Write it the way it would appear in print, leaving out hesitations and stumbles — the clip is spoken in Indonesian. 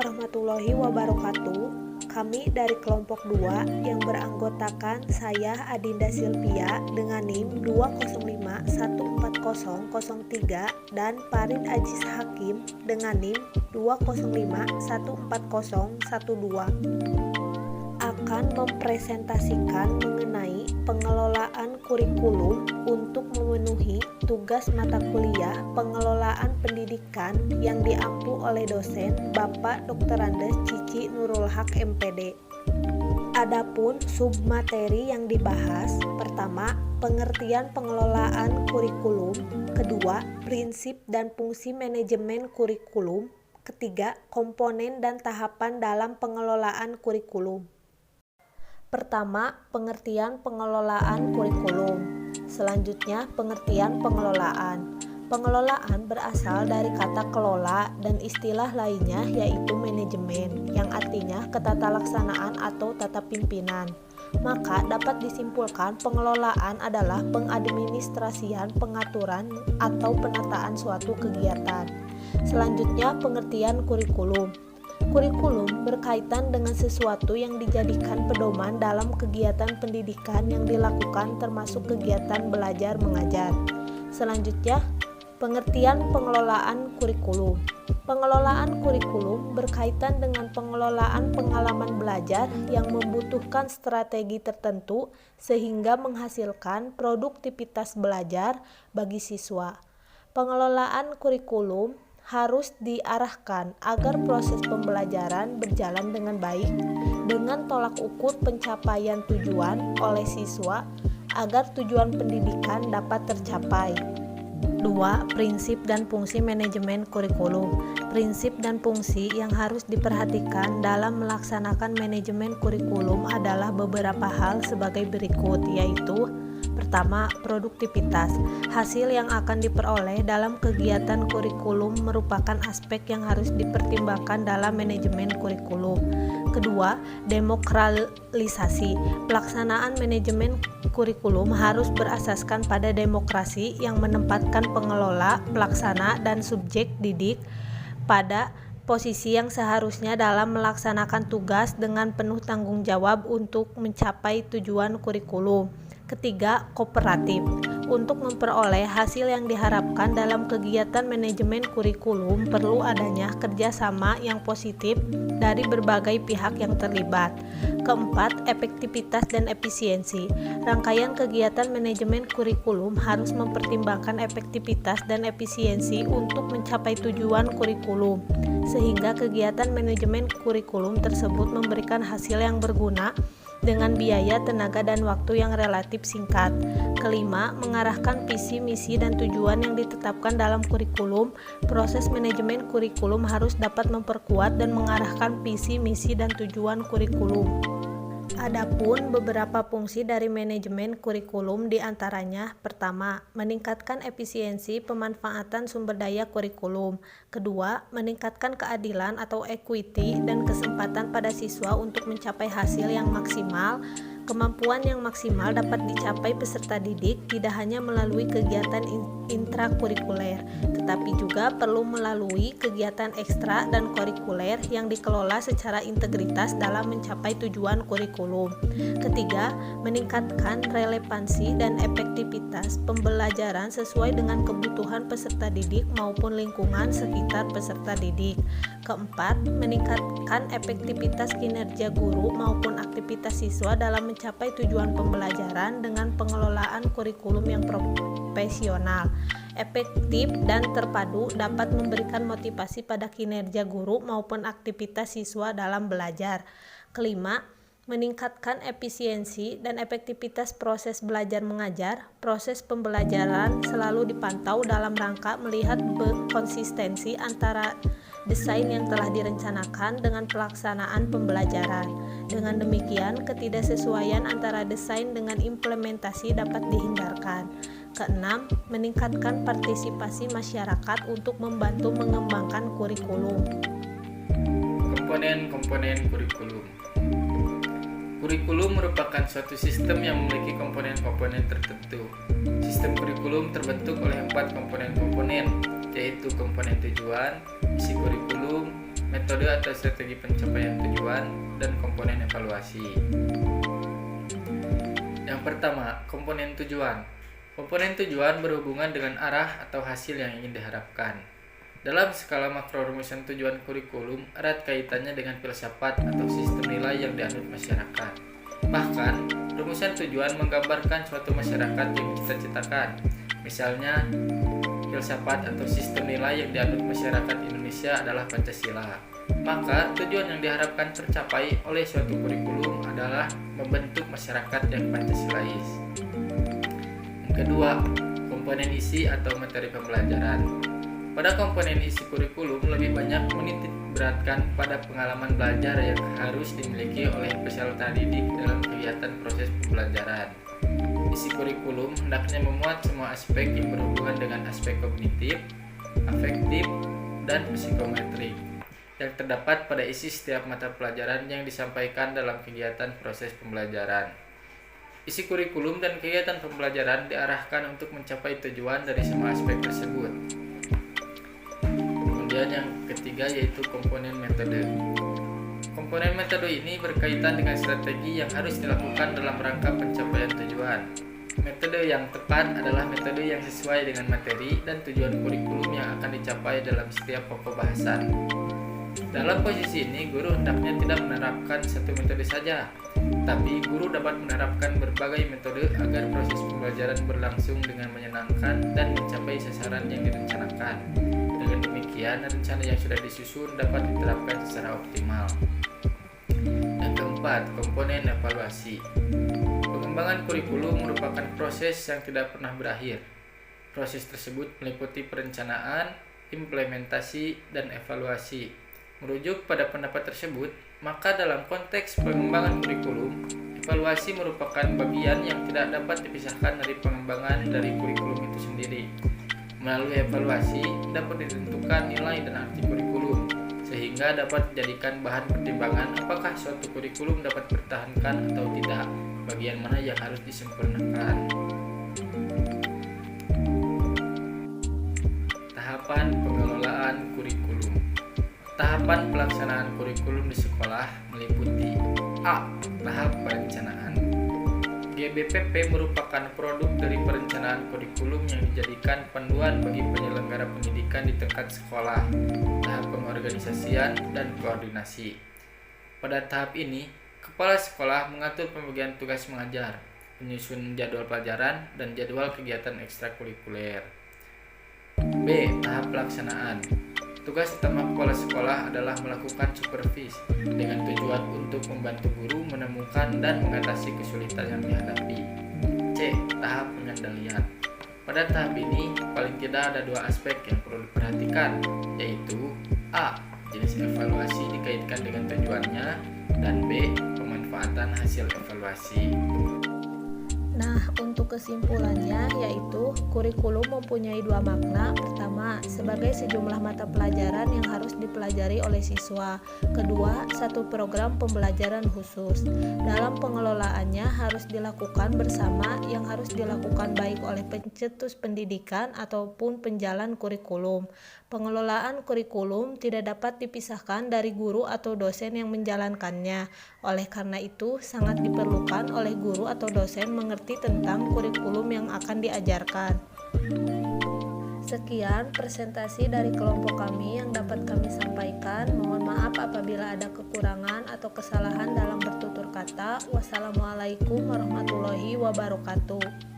warahmatullahi wabarakatuh. Kami dari kelompok 2 yang beranggotakan saya Adinda Silvia dengan NIM 205140003 dan Farid Ajis Hakim dengan NIM 205140012 akan mempresentasikan mengenai pengelolaan kurikulum untuk memenuhi tugas mata kuliah pengelolaan pendidikan yang diampu oleh dosen Bapak Dr. Andes Cici Nurul Haq MPD. Adapun submateri yang dibahas, pertama, pengertian pengelolaan kurikulum, kedua, prinsip dan fungsi manajemen kurikulum, ketiga, komponen dan tahapan dalam pengelolaan kurikulum. Pertama, pengertian pengelolaan kurikulum. Selanjutnya, pengertian pengelolaan. Pengelolaan berasal dari kata kelola dan istilah lainnya yaitu manajemen, yang artinya ketatalaksanaan atau tata pimpinan. Maka dapat disimpulkan pengelolaan adalah pengadministrasian, pengaturan, atau penataan suatu kegiatan. Selanjutnya, pengertian kurikulum. Kurikulum berkaitan dengan sesuatu yang dijadikan pedoman dalam kegiatan pendidikan yang dilakukan termasuk kegiatan belajar mengajar. Selanjutnya, pengertian pengelolaan kurikulum. Pengelolaan kurikulum berkaitan dengan pengelolaan pengalaman belajar yang membutuhkan strategi tertentu sehingga menghasilkan produktivitas belajar bagi siswa. Pengelolaan kurikulum harus diarahkan agar proses pembelajaran berjalan dengan baik dengan tolak ukur pencapaian tujuan oleh siswa agar tujuan pendidikan dapat tercapai. 2. Prinsip dan fungsi manajemen kurikulum. Prinsip dan fungsi yang harus diperhatikan dalam melaksanakan manajemen kurikulum adalah beberapa hal sebagai berikut, yaitu pertama, produktivitas. Hasil yang akan diperoleh dalam kegiatan kurikulum merupakan aspek yang harus dipertimbangkan dalam manajemen kurikulum. Kedua, demokratisasi. Pelaksanaan manajemen kurikulum harus berasaskan pada demokrasi yang menempatkan pengelola, pelaksana, dan subjek didik pada posisi yang seharusnya dalam melaksanakan tugas dengan penuh tanggung jawab untuk mencapai tujuan kurikulum. Ketiga, kooperatif. Untuk memperoleh hasil yang diharapkan dalam kegiatan manajemen kurikulum perlu adanya kerjasama yang positif dari berbagai pihak yang terlibat. Keempat, efektivitas dan efisiensi. Rangkaian kegiatan manajemen kurikulum harus mempertimbangkan efektivitas dan efisiensi untuk mencapai tujuan kurikulum, sehingga kegiatan manajemen kurikulum tersebut memberikan hasil yang berguna dengan biaya, tenaga, dan waktu yang relatif singkat. Kelima, mengarahkan visi, misi, dan tujuan yang ditetapkan dalam kurikulum. Proses manajemen kurikulum harus dapat memperkuat dan mengarahkan visi, misi, dan tujuan kurikulum. Adapun beberapa fungsi dari manajemen kurikulum diantaranya, pertama, meningkatkan efisiensi pemanfaatan sumber daya kurikulum. Kedua, meningkatkan keadilan atau equity dan kesempatan pada siswa untuk mencapai hasil yang maksimal. Kemampuan yang maksimal dapat dicapai peserta didik tidak hanya melalui kegiatan intrakurikuler, tetapi juga perlu melalui kegiatan ekstra dan kurikuler yang dikelola secara integritas dalam mencapai tujuan kurikulum. Ketiga, meningkatkan relevansi dan efektivitas pembelajaran sesuai dengan kebutuhan peserta didik maupun lingkungan sekitar peserta didik. Keempat, meningkatkan efektivitas kinerja guru maupun aktivitas siswa dalam mencapai tujuan pembelajaran dengan pengelolaan kurikulum yang profesional, efektif, dan terpadu dapat memberikan motivasi pada kinerja guru maupun aktivitas siswa dalam belajar. Kelima, meningkatkan efisiensi dan efektivitas proses belajar mengajar. Proses pembelajaran selalu dipantau dalam rangka melihat konsistensi antara desain yang telah direncanakan dengan pelaksanaan pembelajaran. Dengan demikian, ketidaksesuaian antara desain dengan implementasi dapat dihindarkan. Keenam, meningkatkan partisipasi masyarakat untuk membantu mengembangkan kurikulum. Komponen-komponen kurikulum. Kurikulum merupakan suatu sistem yang memiliki komponen-komponen tertentu. Sistem kurikulum terbentuk oleh 4 komponen-komponen, yaitu komponen tujuan, isi kurikulum, metode atau strategi pencapaian tujuan, dan komponen evaluasi. Yang pertama, komponen tujuan. Komponen tujuan berhubungan dengan arah atau hasil yang ingin diharapkan. Dalam skala makro, rumusan tujuan kurikulum erat kaitannya dengan filsafat atau sistem nilai yang dianut masyarakat. Bahkan, rumusan tujuan menggambarkan suatu masyarakat yang dicita-citakan. Misalnya, filsafat atau sistem nilai yang dianut masyarakat Indonesia adalah Pancasila. Maka, tujuan yang diharapkan tercapai oleh suatu kurikulum adalah membentuk masyarakat yang Pancasilais. Yang kedua, komponen isi atau materi pembelajaran. Pada komponen isi kurikulum lebih banyak menitik beratkan pada pengalaman belajar yang harus dimiliki oleh peserta didik dalam kegiatan proses pembelajaran. Isi kurikulum hendaknya memuat semua aspek yang berhubungan dengan aspek kognitif, afektif, dan psikometrik yang terdapat pada isi setiap mata pelajaran yang disampaikan dalam kegiatan proses pembelajaran. Isi kurikulum dan kegiatan pembelajaran diarahkan untuk mencapai tujuan dari semua aspek tersebut. Kemudian yang ketiga yaitu komponen metode. Komponen metode ini berkaitan dengan strategi yang harus dilakukan dalam rangka pencapaian tujuan. Metode yang tepat adalah metode yang sesuai dengan materi dan tujuan kurikulum yang akan dicapai dalam setiap pokok bahasan. Dalam posisi ini, guru hendaknya tidak menerapkan satu metode saja, tapi guru dapat menerapkan berbagai metode agar proses pembelajaran berlangsung dengan menyenangkan dan mencapai sasaran yang direncanakan. Dengan demikian, rencana yang sudah disusun dapat diterapkan secara optimal. Yang keempat, komponen evaluasi. Pengembangan kurikulum merupakan proses yang tidak pernah berakhir. Proses tersebut meliputi perencanaan, implementasi, dan evaluasi. Merujuk pada pendapat tersebut, maka dalam konteks pengembangan kurikulum, evaluasi merupakan bagian yang tidak dapat dipisahkan dari pengembangan dari kurikulum itu sendiri. Melalui evaluasi dapat ditentukan nilai dan arti kurikulum, sehingga dapat dijadikan bahan pertimbangan apakah suatu kurikulum dapat dipertahankan atau tidak, bagian mana yang harus disempurnakan. Tahapan pengelolaan kurikulum. Tahapan pelaksanaan kurikulum di sekolah meliputi A. Tahap perencanaan. GBPP merupakan produk dari perencanaan kurikulum yang dijadikan panduan bagi penyelenggara pendidikan di tingkat sekolah, tahap pengorganisasian dan koordinasi. Pada tahap ini, kepala sekolah mengatur pembagian tugas mengajar, penyusun jadwal pelajaran, dan jadwal kegiatan ekstrakurikuler. B. Tahap pelaksanaan. Tugas utama kepala sekolah adalah melakukan supervisi dengan tujuan untuk membantu guru menemukan dan mengatasi kesulitan yang dihadapi. C. Tahap pengendalian. Pada tahap ini, paling tidak ada dua aspek yang perlu diperhatikan, yaitu A. Jenis evaluasi dikaitkan dengan tujuannya, dan B. Pemanfaatan hasil evaluasi. Nah, untuk kesimpulannya yaitu kurikulum mempunyai dua makna. Pertama, sebagai sejumlah mata pelajaran yang harus dipelajari oleh siswa. Kedua, satu program pembelajaran khusus. Dalam pengelolaannya harus dilakukan bersama, yang harus dilakukan baik oleh pencetus pendidikan ataupun penjalan kurikulum. Pengelolaan kurikulum tidak dapat dipisahkan dari guru atau dosen yang menjalankannya. Oleh karena itu, sangat diperlukan oleh guru atau dosen mengerti tentang kurikulum yang akan diajarkan. Sekian presentasi dari kelompok kami yang dapat kami sampaikan. Mohon maaf apabila ada kekurangan atau kesalahan dalam bertutur kata. Wassalamualaikum warahmatullahi wabarakatuh.